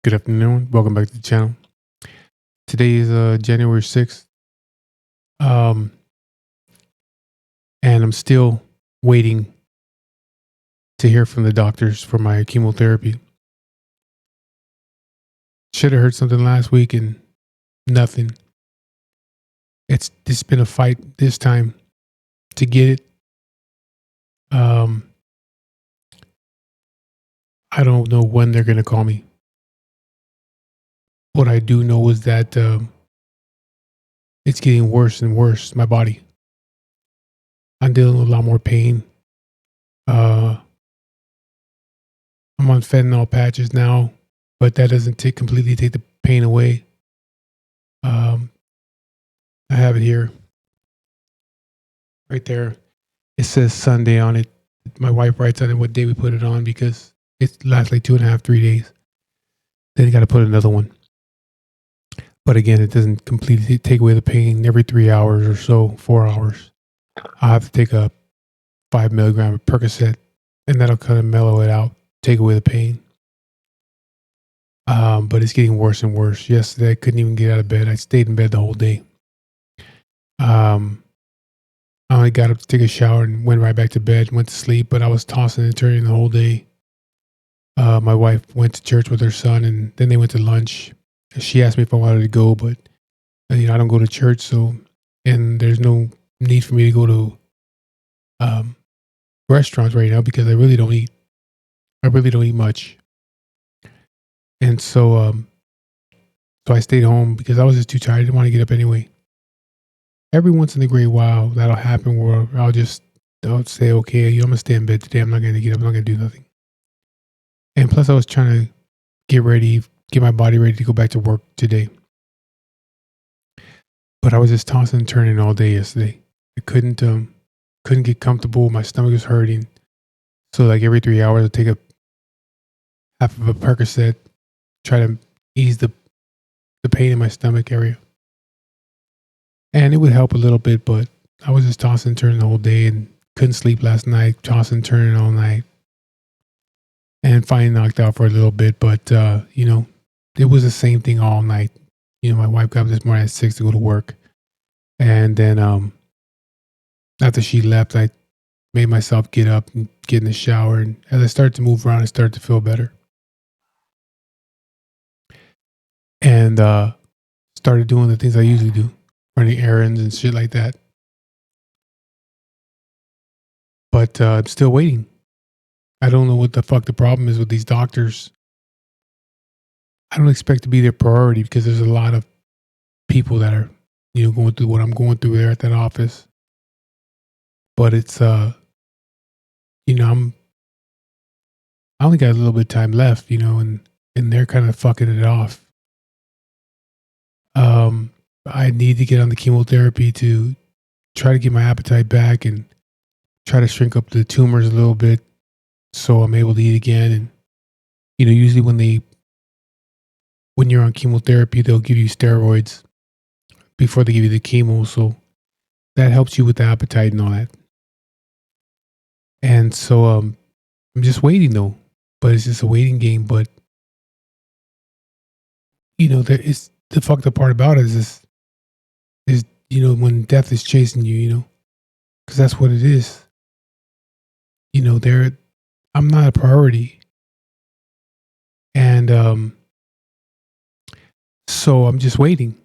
Good afternoon. Welcome back to the channel. Today is January 6th. Um, and I'm still waiting to hear from the doctors for my chemotherapy. Should have heard something last week and nothing. It's been a fight this time to get it. Um, I don't know when they're gonna call me. What I do know is that it's getting worse and worse. My body. I'm dealing with a lot more pain. Uh, I'm on fentanyl patches now, but that doesn't completely take the pain away. Um, I have it here, right there. It says Sunday on it. My wife writes on it what day we put it on because it lasts like 2.5, 3 days. Then you got to put another one. But again, it doesn't completely take away the pain. Every 3 hours or so, 4 hours, I have to take a 5 milligram of Percocet, and that'll kind of mellow it out, take away the pain. But it's getting worse and worse. Yesterday, I couldn't even get out of bed. I stayed in bed the whole day. I only got up to take a shower and went right back to bed, went to sleep, but I was tossing and turning the whole day. My wife went to church with her son, and then they went to lunch. She asked me if I wanted to go, but I don't go to church, so and there's no need for me to go to restaurants right now because I really don't eat. I really don't eat much, and so I stayed home because I was just too tired. I didn't want to get up anyway. Every once in a great while, that'll happen where I'll say, okay, I'm gonna stay in bed today. I'm not gonna get up. I'm not gonna do nothing. And plus, I was trying to get my body ready to go back to work today. But I was just tossing and turning all day yesterday. I couldn't get comfortable. My stomach was hurting. So like every 3 hours, I'd take a half of a Percocet, try to ease the pain in my stomach area. And it would help a little bit, but I was just tossing and turning the whole day and couldn't sleep last night, tossing and turning all night. And finally knocked out for a little bit, but it was the same thing all night. My wife got up this morning at 6 to go to work. And then after she left, I made myself get up and get in the shower. And as I started to move around, I started to feel better. And started doing the things I usually do, running errands and shit like that. But I'm still waiting. I don't know what the fuck the problem is with these doctors. I don't expect to be their priority because there's a lot of people that are, going through what I'm going through there at that office. But it's, I only got a little bit of time left, and they're kind of fucking it off. I need to get on the chemotherapy to try to get my appetite back and try to shrink up the tumors a little bit so I'm able to eat again. And, usually when you're on chemotherapy, they'll give you steroids before they give you the chemo. So that helps you with the appetite and all that. And so I'm just waiting though, but it's just a waiting game. But there is the fucked up part about it is when death is chasing you, because that's what it is. I'm not a priority, and so I'm just waiting.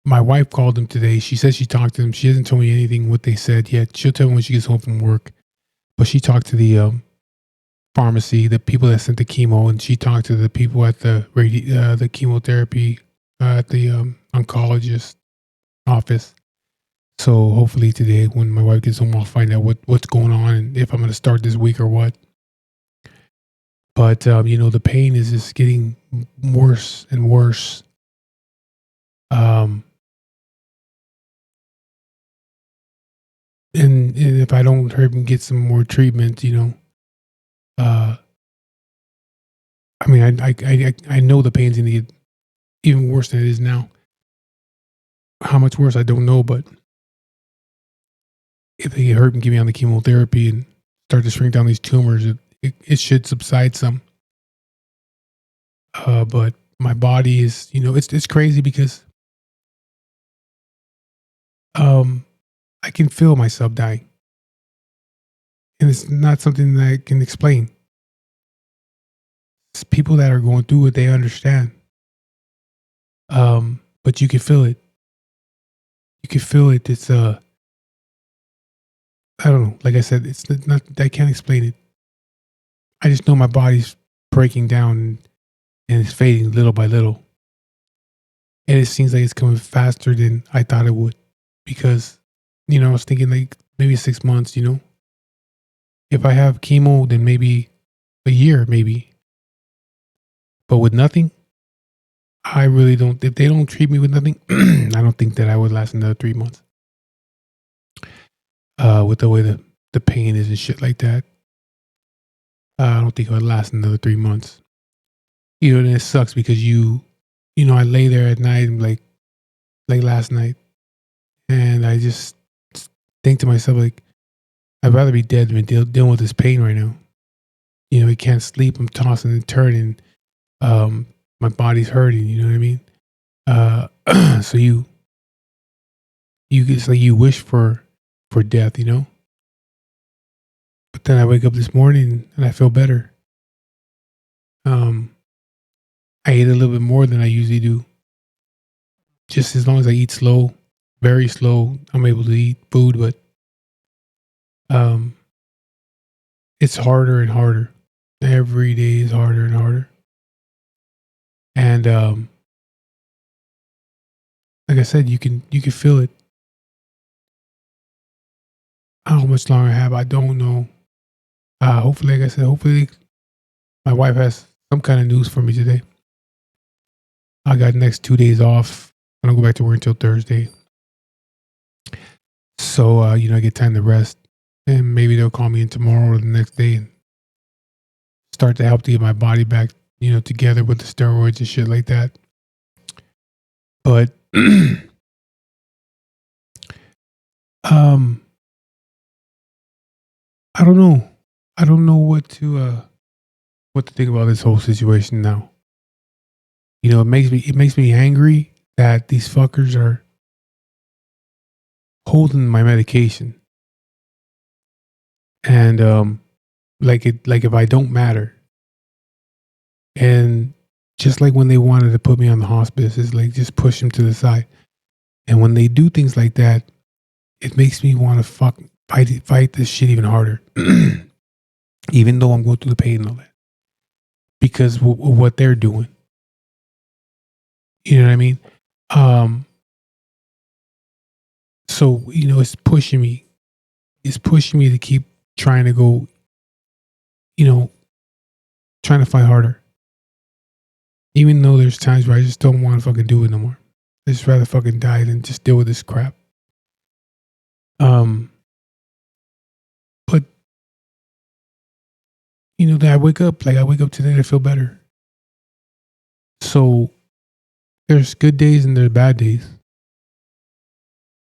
My wife called him today. She said she talked to them. She hasn't told me anything what they said yet. She'll tell me when she gets home from work. But she talked to the pharmacy, the people that sent the chemo, and she talked to the people at the chemotherapy at the oncologist office. So hopefully today, when my wife gets home, I'll find out what's going on and if I'm going to start this week or what. But the pain is just getting worse and worse. And if I don't hurry and get some more treatment, I know the pain's going to get even worse than it is now. How much worse, I don't know, but if they get hurt and get me on the chemotherapy and start to shrink down these tumors, it should subside some. But my body is, it's crazy because um, I can feel myself dying, and it's not something that I can explain. It's people that are going through it, they understand. But you can feel it. You can feel it. It's I don't know. Like I said, it's not. I can't explain it. I just know my body's breaking down and it's fading little by little, and it seems like it's coming faster than I thought it would. Because, I was thinking like maybe 6 months. If I have chemo, then maybe a year, maybe. But with nothing, I really don't. If they don't treat me with nothing, I don't think that I would last another 3 months. With the way the pain is and shit like that, I don't think it would last another 3 months. And it sucks because I lay there at night and like last night, and I just think to myself like, I'd rather be dead than dealing with this pain right now. I can't sleep. I'm tossing and turning. My body's hurting. You know what I mean? So it's like you wish for death. But then I wake up this morning and I feel better. I ate a little bit more than I usually do. Just as long as I eat slow, very slow, I'm able to eat food. But um, it's harder and harder. Every day is harder and harder. And like I said, you can feel it. How much longer I have, I don't know. Hopefully, like I said, hopefully my wife has some kind of news for me today. I got next 2 days off. I don't go back to work until Thursday. So, I get time to rest. And maybe they'll call me in tomorrow or the next day and start to help to get my body back, together with the steroids and shit like that. But, I don't know. I don't know what to think about this whole situation now. It makes me angry that these fuckers are holding my medication. And like if I don't matter. And just like when they wanted to put me on the hospice, it's like just push them to the side. And when they do things like that, it makes me want to fight this shit even harder. Even though I'm going through the pain and all that. Because of what they're doing. You know what I mean? So, it's pushing me. It's pushing me to keep trying to go, trying to fight harder. Even though there's times where I just don't want to fucking do it no more. I just rather fucking die than just deal with this crap. But then I wake up today, I feel better. So there's good days and there's bad days.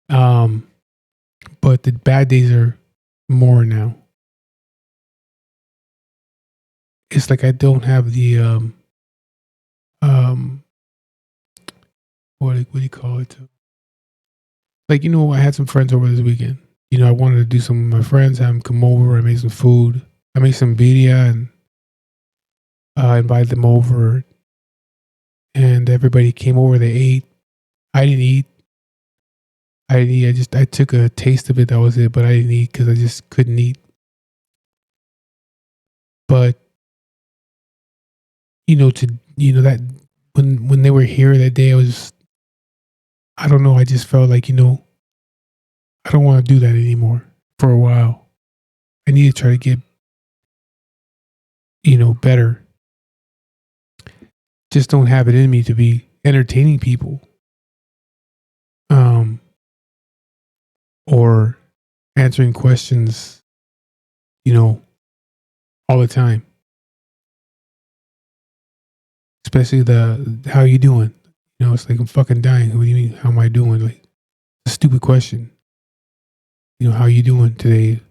But the bad days are more now. It's like I don't have the what do you call it? Like, I had some friends over this weekend. I wanted to do some with my friends, have them come over. I made some food. I made some birria and invited them over. And everybody came over. They ate. I didn't eat. I took a taste of it. That was it. But I didn't eat because I just couldn't eat. But, that when they were here that day, I don't know. I just felt like, I don't want to do that anymore for a while. I need to try to get, better. Just don't have it in me to be entertaining people. Or answering questions, all the time. Especially how you doing? It's like I'm fucking dying. What do you mean? How am I doing? Like, it's a stupid question. How you doing today?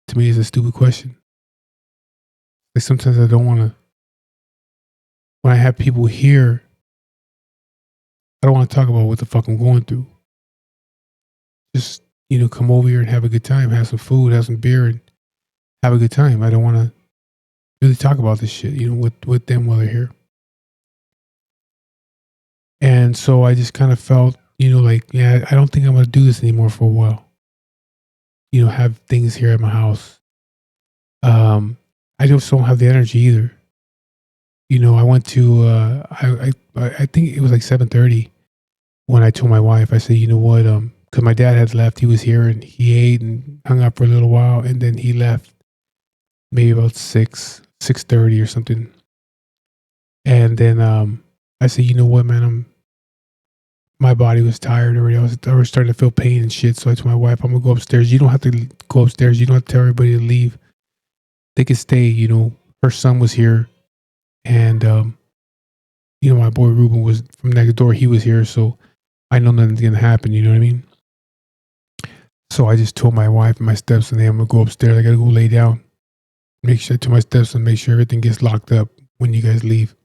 To me, is a stupid question. Like sometimes I don't want to when I have people here, I don't want to talk about what the fuck I'm going through. Just, come over here and have a good time, have some food, have some beer, and have a good time. I don't want to really talk about this shit, with them while they're here. And so I just kind of felt, I don't think I'm going to do this anymore for a while. Have things here at my house. I just don't have the energy either. I went to, I think it was like 7:30 when I told my wife, I said, you know what, because my dad had left, he was here and he ate and hung out for a little while, and then he left maybe about 6:30 or something. And then I said, you know what, man, my body was tired already. I was starting to feel pain and shit. So I told my wife, I'm gonna go upstairs. You don't have to go upstairs. You don't have to tell everybody to leave. They could stay. Her son was here, and my boy Ruben was from next door. He was here, so I know nothing's gonna happen. You know what I mean? So I just told my wife and my stepson, hey, I'm gonna go upstairs. I gotta go lay down. Make sure to my stepson, make sure everything gets locked up when you guys leave.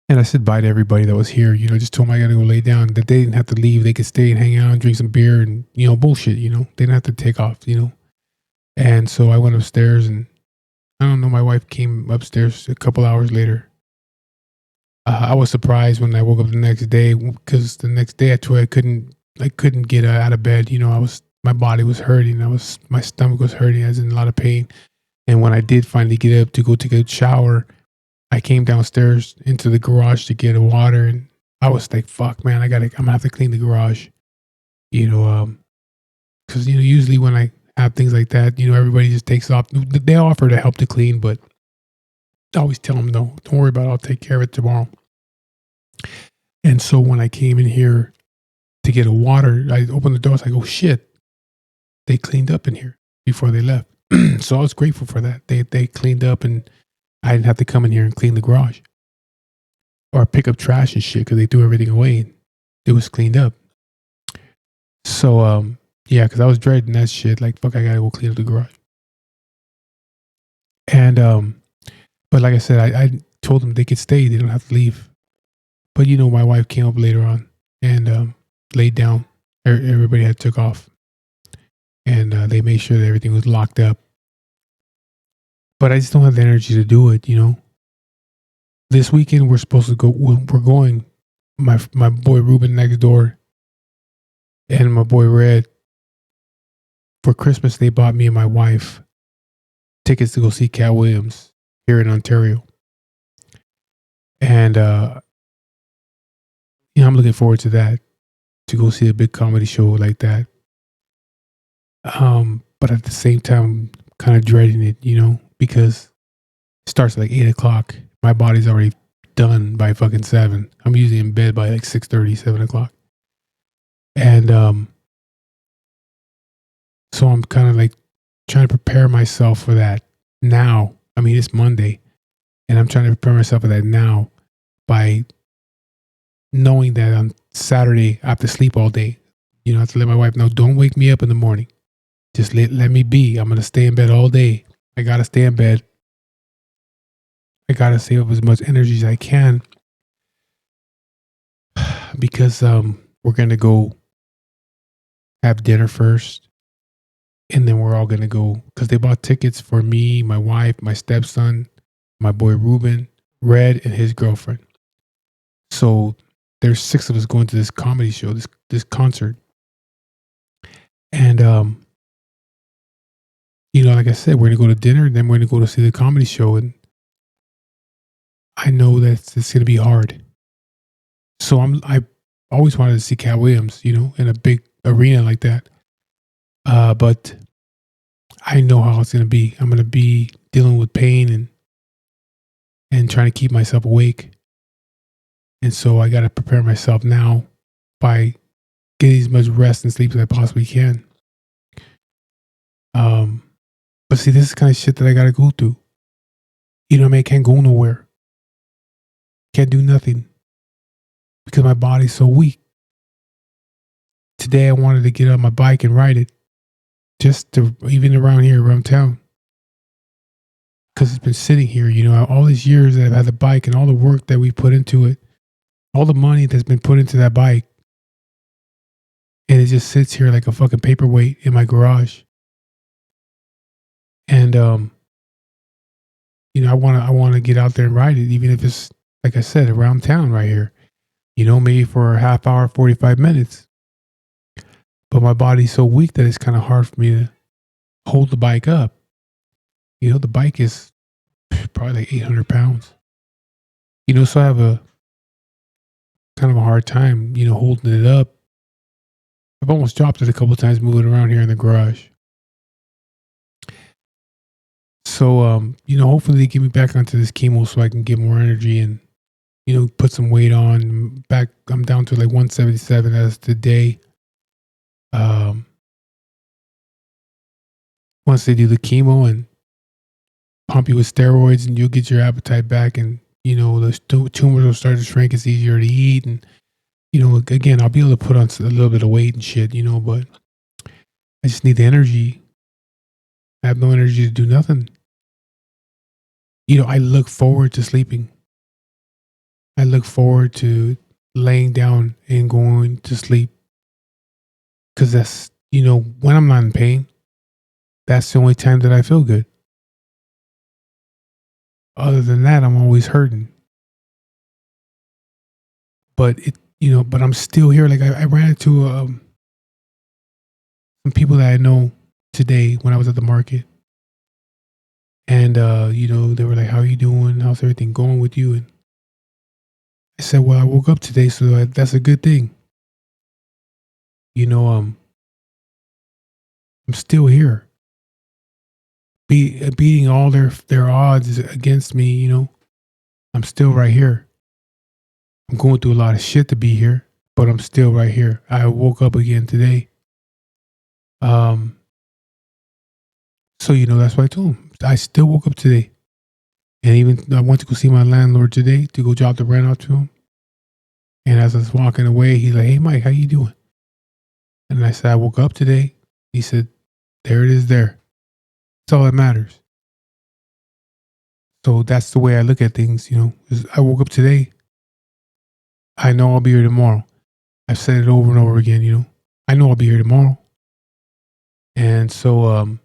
And I said bye to everybody that was here. Just told them I got to go lay down. That they didn't have to leave. They could stay and hang out and drink some beer and, bullshit, They didn't have to take off, And so I went upstairs and I don't know, my wife came upstairs a couple hours later. I was surprised when I woke up the next day because the next day I couldn't get out of bed. My body was hurting. My stomach was hurting. I was in a lot of pain. And when I did finally get up to go take a shower, I came downstairs into the garage to get a water, and I was like, fuck, man, I'm gonna have to clean the garage. Because, usually when I have things like that, everybody just takes off. They offer to help to clean, but I always tell them, no, don't worry about it. I'll take care of it tomorrow. And so when I came in here to get a water, I opened the door. I was like, oh shit, they cleaned up in here before they left. So I was grateful for that. They cleaned up and I didn't have to come in here and clean the garage or pick up trash and shit because they threw everything away. It was cleaned up. So, yeah, because I was dreading that shit. Like, fuck, I gotta go clean up the garage. And, but like I said, I told them they could stay. They don't have to leave. But, my wife came up later on and laid down. Everybody had took off. And they made sure that everything was locked up. But I just don't have the energy to do it, This weekend we're supposed to go. We're going. My boy Ruben next door, and my boy Red. For Christmas, they bought me and my wife tickets to go see Cat Williams here in Ontario, and I'm looking forward to that. To go see a big comedy show like that. But at the same time, kind of dreading it, because it starts at like 8:00. My body's already done by fucking 7. I'm usually in bed by like 6:30, 7:00. And so I'm kind of like trying to prepare myself for that now. I mean, it's Monday, and I'm trying to prepare myself for that now by knowing that on Saturday I have to sleep all day. I have to let my wife know, don't wake me up in the morning. Just let me be. I'm going to stay in bed all day. I got to stay in bed. I got to save up as much energy as I can because we're going to go have dinner first. And then we're all going to go because they bought tickets for me, my wife, my stepson, my boy Ruben, Red, and his girlfriend. So there's 6 of us going to this comedy show, this concert. And, like I said, we're going to go to dinner, and then we're going to go to see the comedy show. And I know that it's going to be hard. So I always wanted to see Cat Williams, in a big arena like that. But I know how it's going to be. I'm going to be dealing with pain and trying to keep myself awake. And so I got to prepare myself now by getting as much rest and sleep as I possibly can. But see, this is the kind of shit that I got to go through. I can't go nowhere. Can't do nothing because my body's so weak. Today I wanted to get on my bike and ride it just to even around here, around town. because it's been sitting here. All these years that I've had the bike and all the work that we put into it, all the money that's been put into that bike, and it just sits here like a fucking paperweight in my garage. And I want to get out there and ride it, even if it's, like I said, around town right here. Maybe for a half hour, 45 minutes. But my body's so weak that it's kind of hard for me to hold the bike up. The bike is probably like 800 pounds. So I have a kind of a hard time, holding it up. I've almost dropped it a couple of times moving around here in the garage. So, hopefully they get me back onto this chemo so I can get more energy and, put some weight on. I'm down to like 177 as today. Once they do the chemo and pump you with steroids, and you'll get your appetite back, and the tumors will start to shrink. It's easier to eat, and again, I'll be able to put on a little bit of weight and shit. But I just need the energy. I have no energy to do nothing. I look forward to sleeping. I look forward to laying down and going to sleep, because that's when I'm not in pain, that's the only time that I feel good. Other than that, I'm always hurting. But but I'm still here. Like I ran into some people that I know today when I was at the market, and they were like, "How are you doing? How's everything going with you?" And I said, "Well, I woke up today, so that's a good thing." I'm still here, beating all their odds against me. I'm still right here. I'm going through a lot of shit to be here, but I'm still right here. I woke up again today. So that's what I told him. I still woke up today, and even I went to go see my landlord today to go drop the rent out to him. And as I was walking away, he's like, "Hey, Mike, how you doing?" And I said, "I woke up today." He said, "There it is. There. That's all that matters." So that's the way I look at things. I woke up today. I know I'll be here tomorrow. I've said it over and over again. I know I'll be here tomorrow. And so,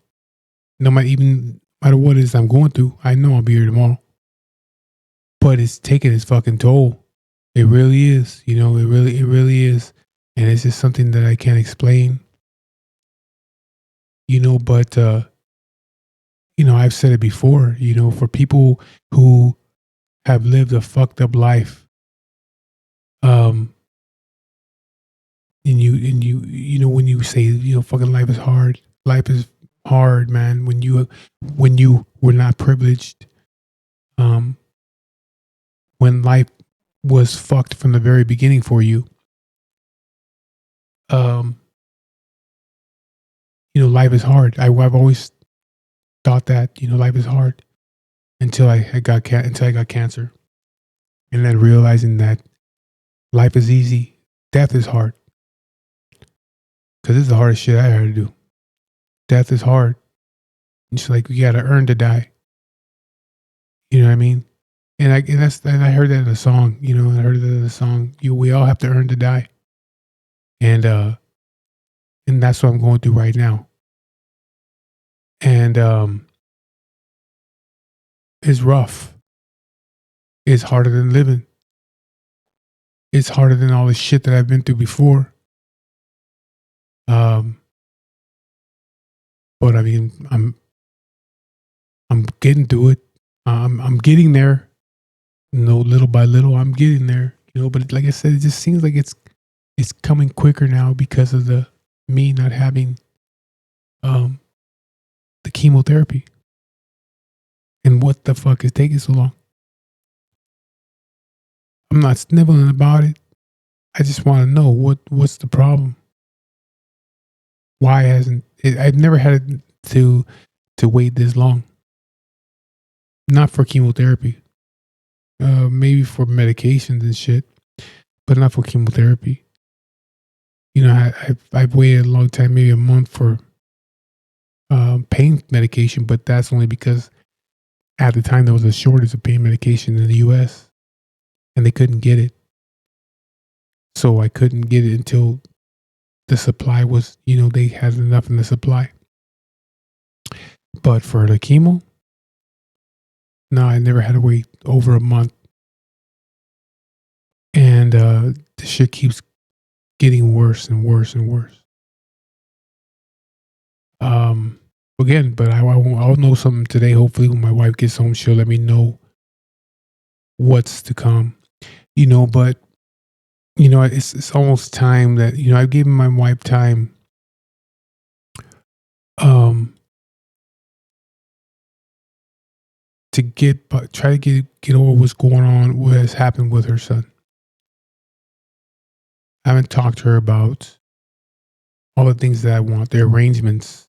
no matter what it is I'm going through, I know I'll be here tomorrow. But it's taking its fucking toll. It really is. It really is. And it's just something that I can't explain. But I've said it before. For people who have lived a fucked up life, and you when you say fucking life is hard, man. When you were not privileged, when life was fucked from the very beginning for you, life is hard. I've always thought that life is hard until I got cancer, and then realizing that life is easy, death is hard. Because it's the hardest shit I had to do. Death is hard. It's like you got to earn to die. You know what I mean? And I heard that in a song. I heard that in a song. We all have to earn to die. And that's what I'm going through right now. And it's rough. It's harder than living. It's harder than all the shit that I've been through before. But I mean, I'm getting through it. I'm getting there. Little by little, I'm getting there. But like I said, it just seems like it's coming quicker now because of me not having the chemotherapy. And what the fuck is taking so long? I'm not sniveling about it. I just want to know what's the problem. Why hasn't it? I've never had to wait this long. Not for chemotherapy. Maybe for medications and shit, but not for chemotherapy. I've waited a long time, maybe a month for pain medication, but that's only because at the time there was a shortage of pain medication in the US and they couldn't get it. So I couldn't get it until the supply was, they had enough in the supply. But for the chemo, no, I never had to wait over a month. And the shit keeps getting worse and worse and worse. Again, but I'll know something today. Hopefully, when my wife gets home, she'll let me know what's to come. But it's almost time that I've given my wife time. To try to get over what's going on, what has happened with her son. I haven't talked to her about all the things that I want, the arrangements.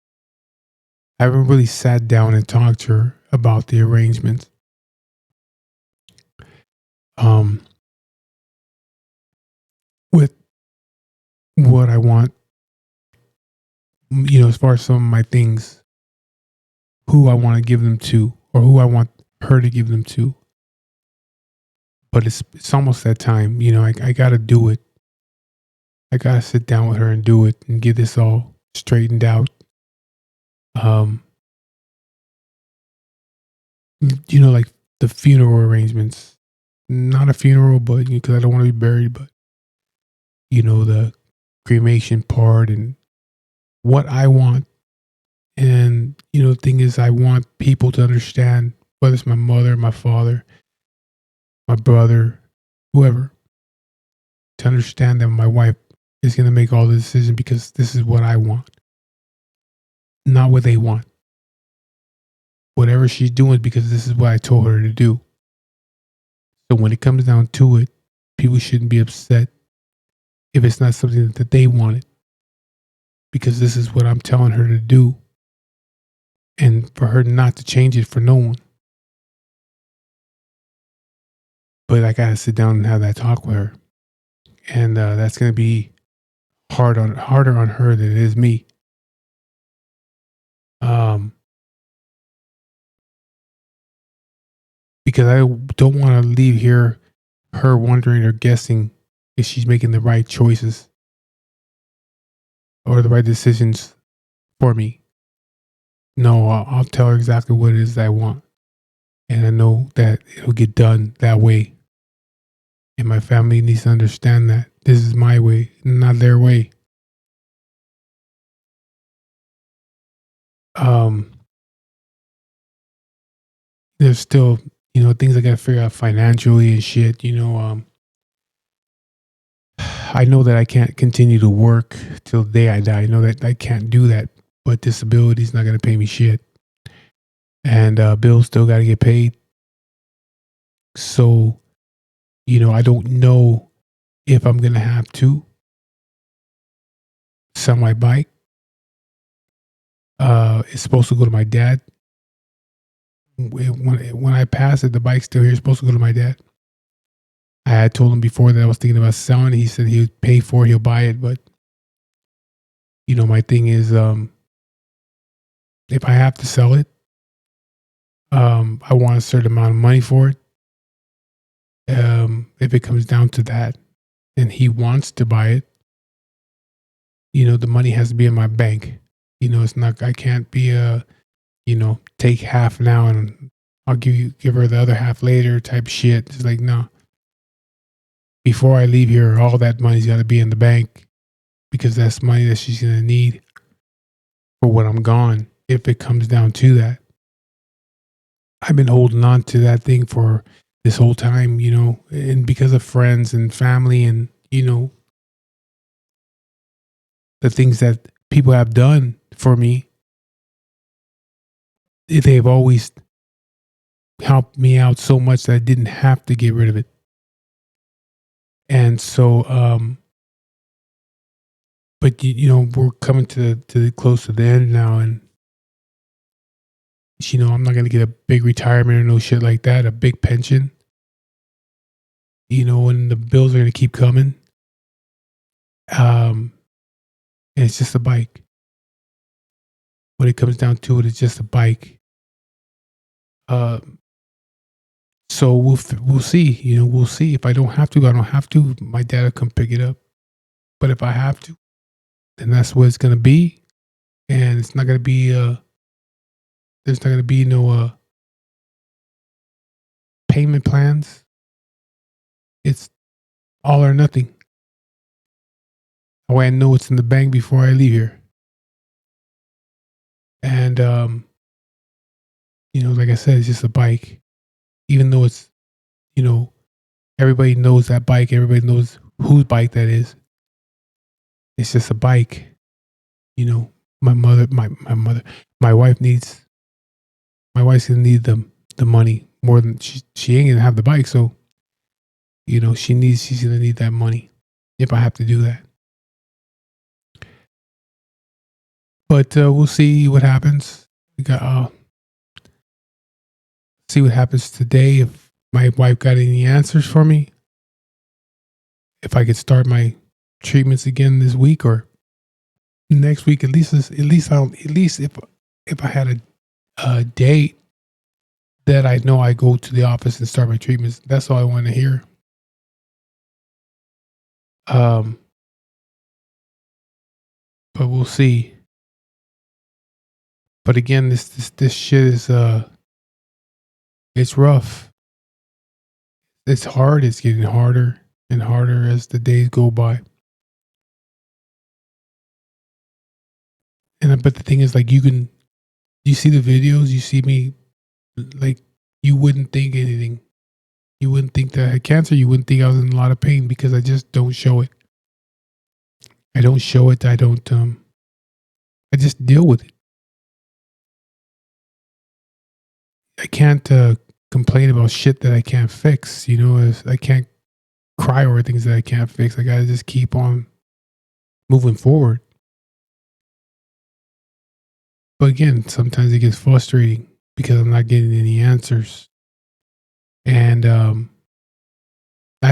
I haven't really sat down and talked to her about the arrangements. With what I want, as far as some of my things, who I want to give them to, or who I want her to give them to. But it's almost that time, I got to do it. I got to sit down with her and do it and get this all straightened out. Like the funeral arrangements, not a funeral, but because I don't want to be buried, but the cremation part and what I want. And the thing is, I want people to understand, whether it's my mother, my father, my brother, whoever, to understand that my wife is going to make all the decisions because this is what I want, not what they want. Whatever she's doing is because this is what I told her to do. So when it comes down to it, people shouldn't be upset if it's not something that they wanted, because this is what I'm telling her to do, and for her not to change it for no one. But I gotta sit down and have that talk with her, and that's gonna be harder on her than it is me. Because I don't want to leave here her wondering or guessing if she's making the right choices or the right decisions for me. No, I'll tell her exactly what it is that I want, and I know that it'll get done that way. And my family needs to understand that this is my way, not their way. There's still, things I gotta figure out financially and shit. I know that I can't continue to work till the day I die. I know that I can't do that, but disability is not gonna pay me shit, and bills still gotta get paid. So, I don't know if I'm gonna have to sell my bike. It's supposed to go to my dad. When I pass it, the bike's still here. It's supposed to go to my dad. I had told him before that I was thinking about selling it. He said he would pay for it. He'll buy it. But, my thing is, if I have to sell it, I want a certain amount of money for it. If it comes down to that and he wants to buy it, the money has to be in my bank. It's not, I can't be take half now and I'll give her the other half later type shit. It's like, no. Before I leave here, all that money's got to be in the bank, because that's money that she's going to need for when I'm gone, if it comes down to that. I've been holding on to that thing for this whole time, and because of friends and family and, the things that people have done for me, they've always helped me out so much that I didn't have to get rid of it. And so, but we're coming to the close to the end now, and I'm not gonna get a big retirement or no shit like that, a big pension. And the bills are gonna keep coming. And it's just a bike. When it comes down to it, it's just a bike. So we'll see. We'll see. If I don't have to, I don't have to. My dad will come pick it up. But if I have to, then that's what it's gonna be. And it's not gonna be. There's not gonna be no payment plans. It's all or nothing. That way I know it's in the bank before I leave here. And like I said, it's just a bike. Even though it's, everybody knows that bike. Everybody knows whose bike that is. It's just a bike. My wife's gonna need the money more than she ain't gonna have the bike. So, she's gonna need that money if I have to do that. But we'll see what happens. We got see what happens today. If my wife got any answers for me, if I could start my treatments again this week or next week, at least if I had a date that I know I go to the office and start my treatments. That's all I want to hear. But we'll see. But again, this shit is it's rough. It's hard. It's getting harder and harder as the days go by. But the thing is, like, you see the videos, you see me, like, you wouldn't think anything. You wouldn't think that I had cancer. You wouldn't think I was in a lot of pain because I just don't show it. I don't show it. I just deal with it. I can't complain about shit that I can't fix. I can't cry over things that I can't fix. I gotta just keep on moving forward. But again, sometimes it gets frustrating because I'm not getting any answers. And I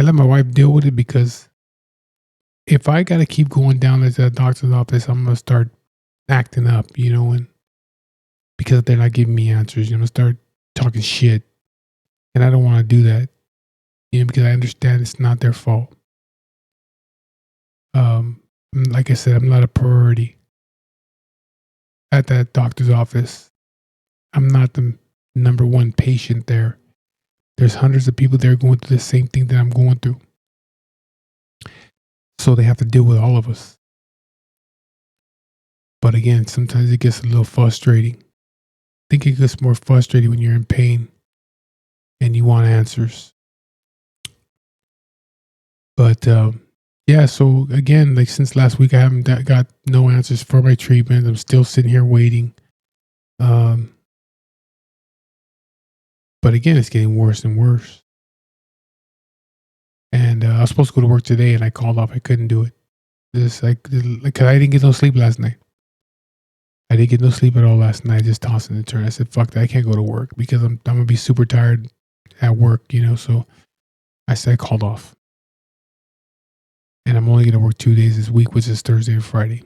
let my wife deal with it because if I got to keep going down to the doctor's office, I'm going to start acting up, and because they're not giving me answers, I'm going to start talking shit. And I don't want to do that, because I understand it's not their fault. Like I said, I'm not a priority at that doctor's office. I'm not the number one patient there. There's hundreds of people there going through the same thing that I'm going through. So they have to deal with all of us. But again, sometimes it gets a little frustrating. I think it gets more frustrating when you're in pain and you want answers. But yeah, so again, like since last week, I haven't got no answers for my treatment. I'm still sitting here waiting. But again, it's getting worse and worse. And I was supposed to go to work today, and I called off. I couldn't do it. Just like, cause I didn't get no sleep last night. I didn't get no sleep at all last night. Just tossing and turning. I said, "Fuck that! I can't go to work because I'm gonna be super tired at work." So I said I called off, and I'm only gonna work 2 days this week, which is Thursday and Friday.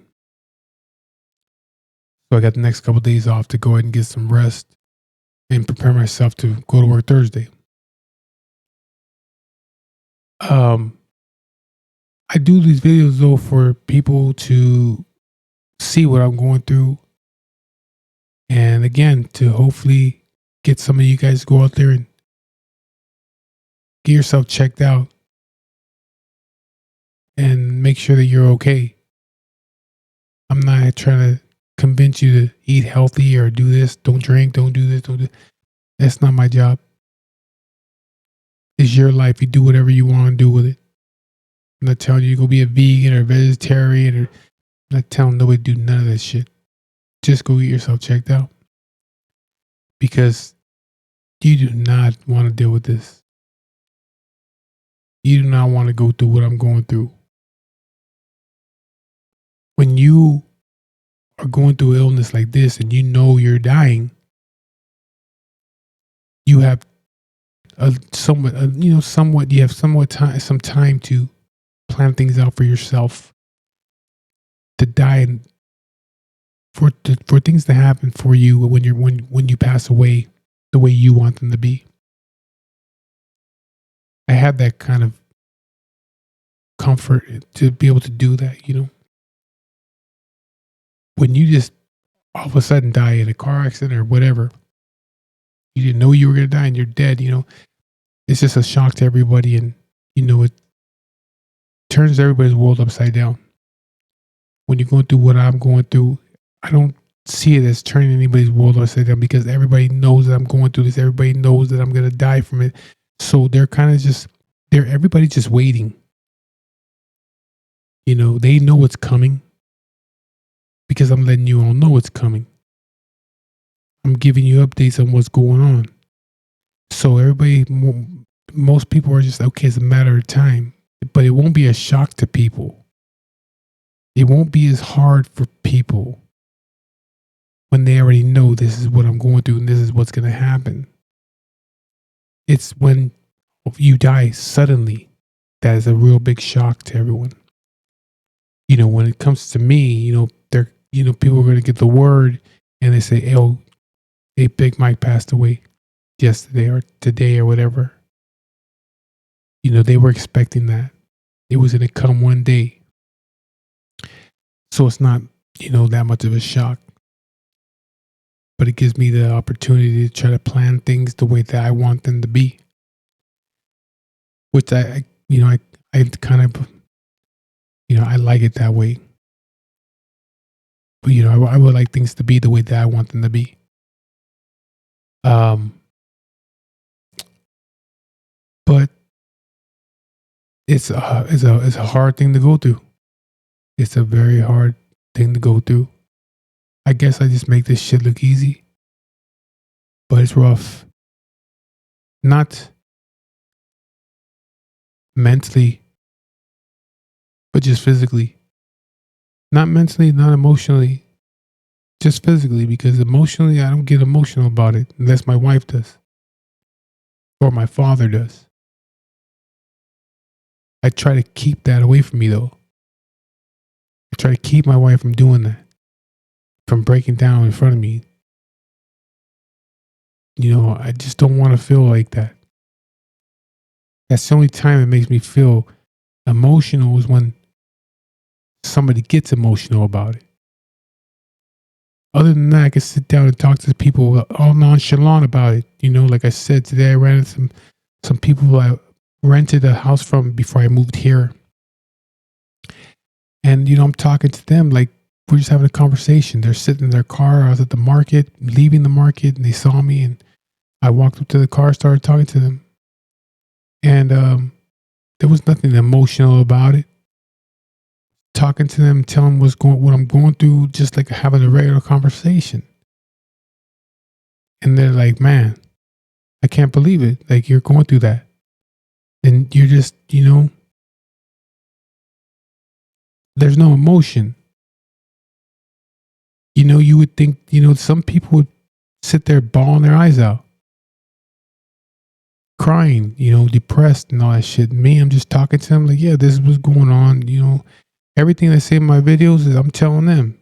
So I got the next couple of days off to go ahead and get some rest and prepare myself to go to work Thursday. I do these videos though for people to see what I'm going through, and again to hopefully get some of you guys to go out there and get yourself checked out and make sure that you're okay. I'm not trying to convince you to eat healthy or do this, don't drink, don't do this, don't do. That's not my job. It's your life. You do whatever you want to do with it. I'm not telling you to go be a vegan or a vegetarian, or I'm not telling nobody to do none of that shit. Just go get yourself checked out. Because you do not want to deal with this. You do not want to go through what I'm going through. When you are going through illness like this and you know you're dying, you have some time to plan things out for yourself, to die and for things to happen for you when you pass away the way you want them to be. have that kind of comfort to be able to do that, when you just all of a sudden die in a car accident or whatever, you didn't know you were going to die and you're dead, it's just a shock to everybody. And, it turns everybody's world upside down. When you're going through what I'm going through, I don't see it as turning anybody's world upside down because everybody knows that I'm going through this. Everybody knows that I'm going to die from it. So they're kind of everybody's just waiting. They know what's coming because I'm letting you all know what's coming. I'm giving you updates on what's going on. So most people are just, okay, it's a matter of time. But it won't be a shock to people. It won't be as hard for people when they already know this is what I'm going through and this is what's going to happen. It's when you die suddenly that is a real big shock to everyone. When it comes to me, people are going to get the word and they say, oh, hey, Big Mike passed away yesterday or today or whatever. They were expecting that. It was going to come one day. So it's not, that much of a shock. But it gives me the opportunity to try to plan things the way that I want them to be. Which I kind of, I like it that way. But, I would like things to be the way that I want them to be. But it's a hard thing to go through. It's a very hard thing to go through. I guess I just make this shit look easy. But it's rough. Not mentally, but just physically. Not mentally, not emotionally. Just physically, because emotionally, I don't get emotional about it unless my wife does. Or my father does. I try to keep that away from me, though. I try to keep my wife from doing that. From breaking down in front of me. I just don't want to feel like that. That's the only time it makes me feel emotional is when somebody gets emotional about it. Other than that, I can sit down and talk to people all nonchalant about it. Like I said today, I ran into some people who I rented a house from before I moved here. And, I'm talking to them like we're just having a conversation. They're sitting in their car. I was at the market, leaving the market, and they saw me. And I walked up to the car, started talking to them. And there was nothing emotional about it. Talking to them, telling them what I'm going through, just like having a regular conversation. And they're like, man, I can't believe it. Like, you're going through that. And you're just, there's no emotion. You would think, some people would sit there bawling their eyes out. Crying, depressed and all that shit. Me, I'm just talking to them like, yeah, this is what's going on. Everything I say in my videos is I'm telling them.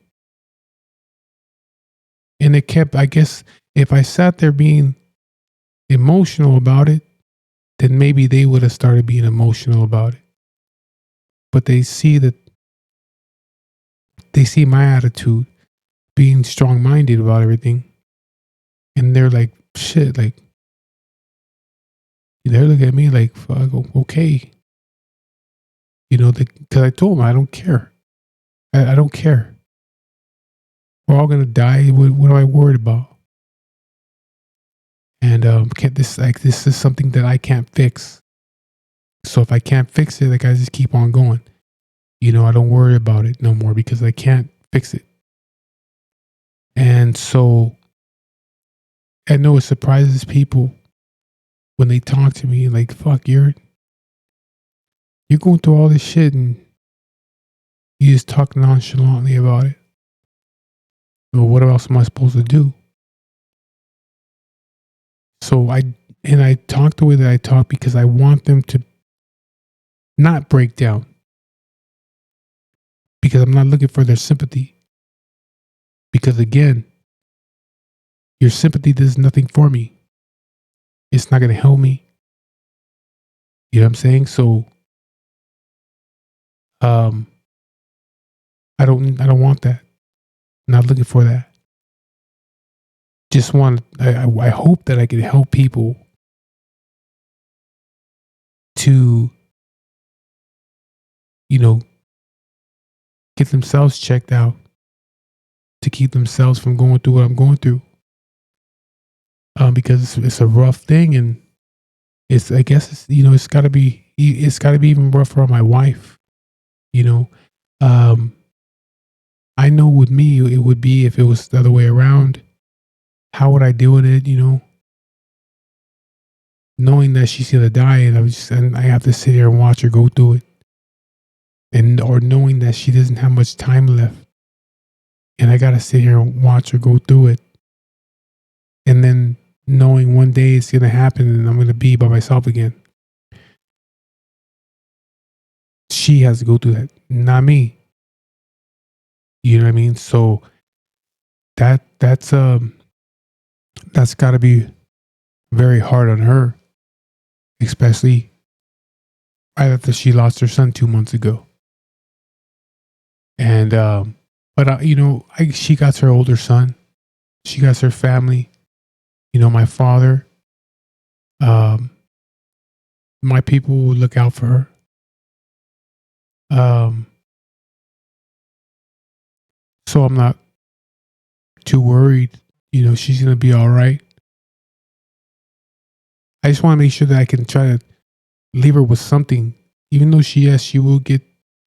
And it kept, I guess, if I sat there being emotional about it, then maybe they would have started being emotional about it. But they see my attitude, being strong-minded about everything. And they're like, shit, like, they're looking at me like, fuck, okay. Because I told them, I don't care. I don't care. We're all going to die. What am I worried about? And this is something that I can't fix. So if I can't fix it, like I just keep on going. I don't worry about it no more because I can't fix it. And so I know it surprises people when they talk to me like, fuck, you're going through all this shit and you just talk nonchalantly about it. Well, what else am I supposed to do? So I talk the way that I talk because I want them to not break down. Because I'm not looking for their sympathy. Because again, your sympathy does nothing for me. It's not going to help me. You know what I'm saying? So um I don't want that. Not looking for that. Just want I hope that I can help people to, you know, get themselves checked out, to keep themselves from going through what I'm going through. Because it's a rough thing, and it's, I guess it's, it's got to be even rougher on my wife. You know, um, I know with me it would be if it was the other way around. How would I deal with it? Knowing that she's gonna die, and I have to sit here and watch her go through it, and or knowing that she doesn't have much time left, and I gotta sit here and watch her go through it, and then knowing one day it's gonna happen and I'm gonna be by myself again. She has to go through that, not me. You know what I mean? So that's got to be very hard on her, especially right after she lost her son 2 months ago. And but she got her older son, she got her family. My father, my people will look out for her. So I'm not too worried. She's gonna be all right. I just want to make sure that I can try to leave her with something, even though she will get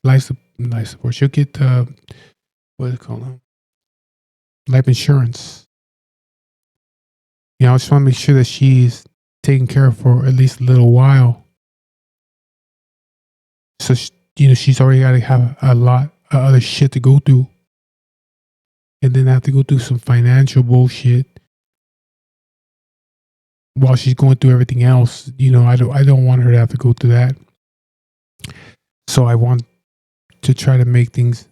life support. She'll get what is it called? Life insurance. I just want to make sure that she's taken care of for at least a little while. So she's already got to have a lot of other shit to go through, and then have to go through some financial bullshit while she's going through everything else. I don't want her to have to go through that. So I want to try to make things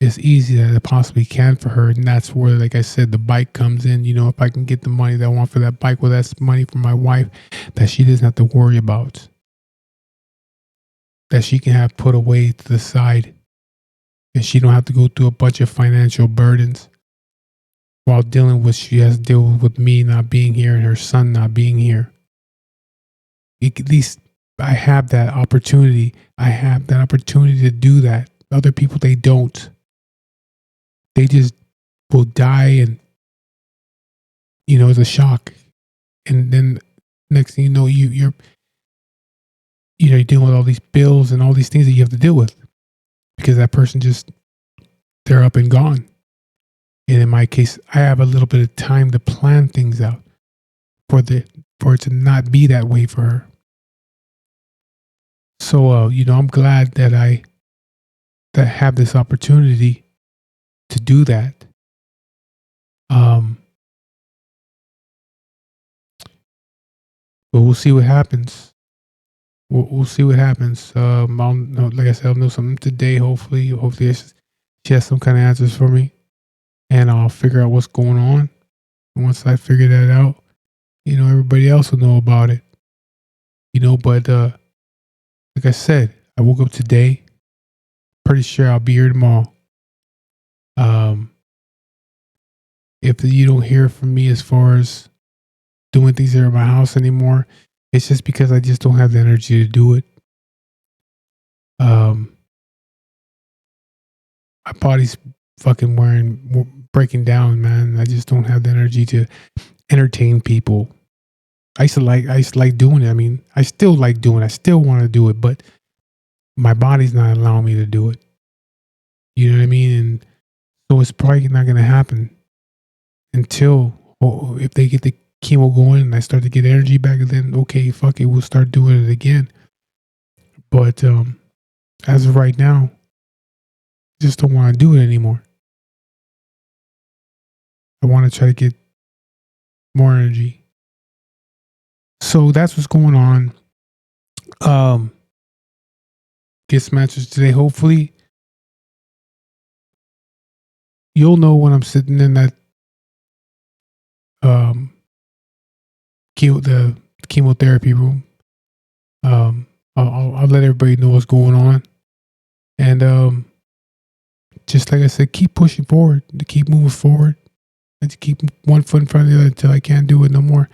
as easy as I possibly can for her. And that's where, like I said, the bike comes in. If I can get the money that I want for that bike, well, that's money for my wife that she doesn't have to worry about, that she can have put away to the side, and she don't have to go through a bunch of financial burdens while she has to deal with me not being here and her son not being here. At least I have that opportunity. I have that opportunity to do that. Other people, they don't. They just will die, and it's a shock. And then next thing you know, you're dealing with all these bills and all these things that you have to deal with, because that person they're up and gone. And in my case, I have a little bit of time to plan things out for it to not be that way for her. So I'm glad that I have this opportunity to do that. But we'll see what happens. We'll see what happens. Like I said, I'll know something today. Hopefully, she has some kind of answers for me, and I'll figure out what's going on. And once I figure that out, everybody else will know about it. But like I said, I woke up today. Pretty sure I'll be here tomorrow. If you don't hear from me as far as doing things here at my house anymore, it's just because I just don't have the energy to do it. My body's fucking breaking down, man. I just don't have the energy to entertain people. I used to like doing it. I mean, I still like doing it. I still want to do it, but my body's not allowing me to do it. You know what I mean? And so it's probably not going to happen until, if they get the chemo going and I start to get energy back, then okay, fuck it, we'll start doing it again. But as of right now, I just don't want to do it anymore. I want to try to get more energy. So that's what's going on. Get some answers today. Hopefully, you'll know when I'm sitting in that the chemotherapy room. I'll let everybody know what's going on. And just like I said, keep pushing forward, to keep moving forward, and to keep one foot in front of the other until I can't do it no more.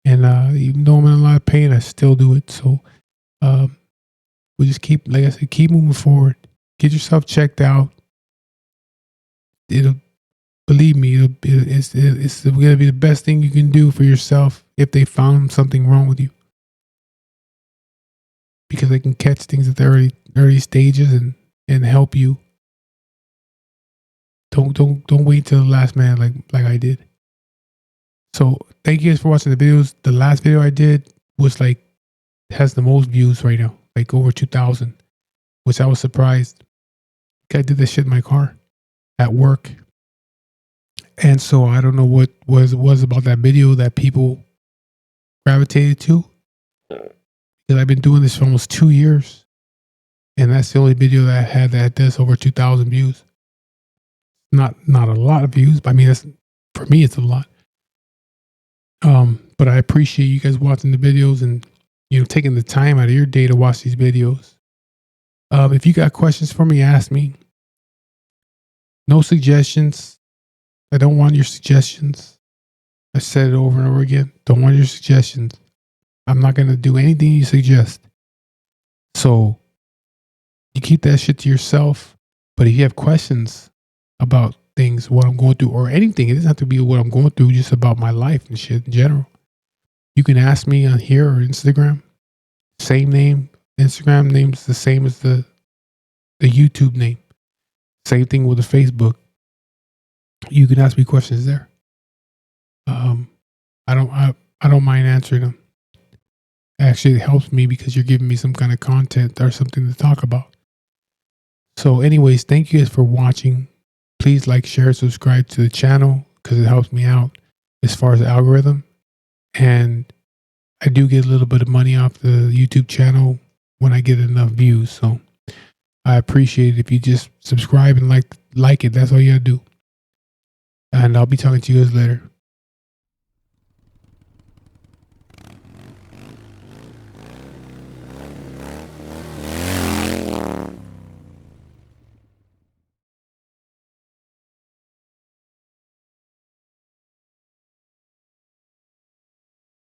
And even though I'm in a lot of pain, I still do it. So we just keep, like I said, keep moving forward. Get yourself checked out. It'll, believe me, it's going to be the best thing you can do for yourself if they found something wrong with you, because they can catch things at the early stages and help you. Don't wait till the last minute like I did. So thank you guys for watching the videos. The last video I did was has the most views right now, like over 2,000, which I was surprised. I did this shit in my car at work. And so I don't know what was about that video that people gravitated to, because I've been doing this for almost 2 years, and that's the only video that I had that does over 2,000 views. Not a lot of views, but I mean, for me it's a lot. But I appreciate you guys watching the videos and taking the time out of your day to watch these videos. If you got questions for me, ask me. No suggestions. I don't want your suggestions. I said it over and over again. Don't want your suggestions. I'm not going to do anything you suggest. So you keep that shit to yourself. But if you have questions about things, what I'm going through, or anything, it doesn't have to be what I'm going through, just about my life and shit in general, you can ask me on here or Instagram. Same name. Instagram name's the same as the YouTube name. Same thing with the Facebook. You can ask me questions there. I don't mind answering them. Actually, it helps me because you're giving me some kind of content or something to talk about. So anyways, thank you guys for watching. Please like, share, subscribe to the channel, because it helps me out as far as the algorithm. And I do get a little bit of money off the YouTube channel when I get enough views. So I appreciate it if you just subscribe and like it. That's all you gotta do. And I'll be talking to you guys later.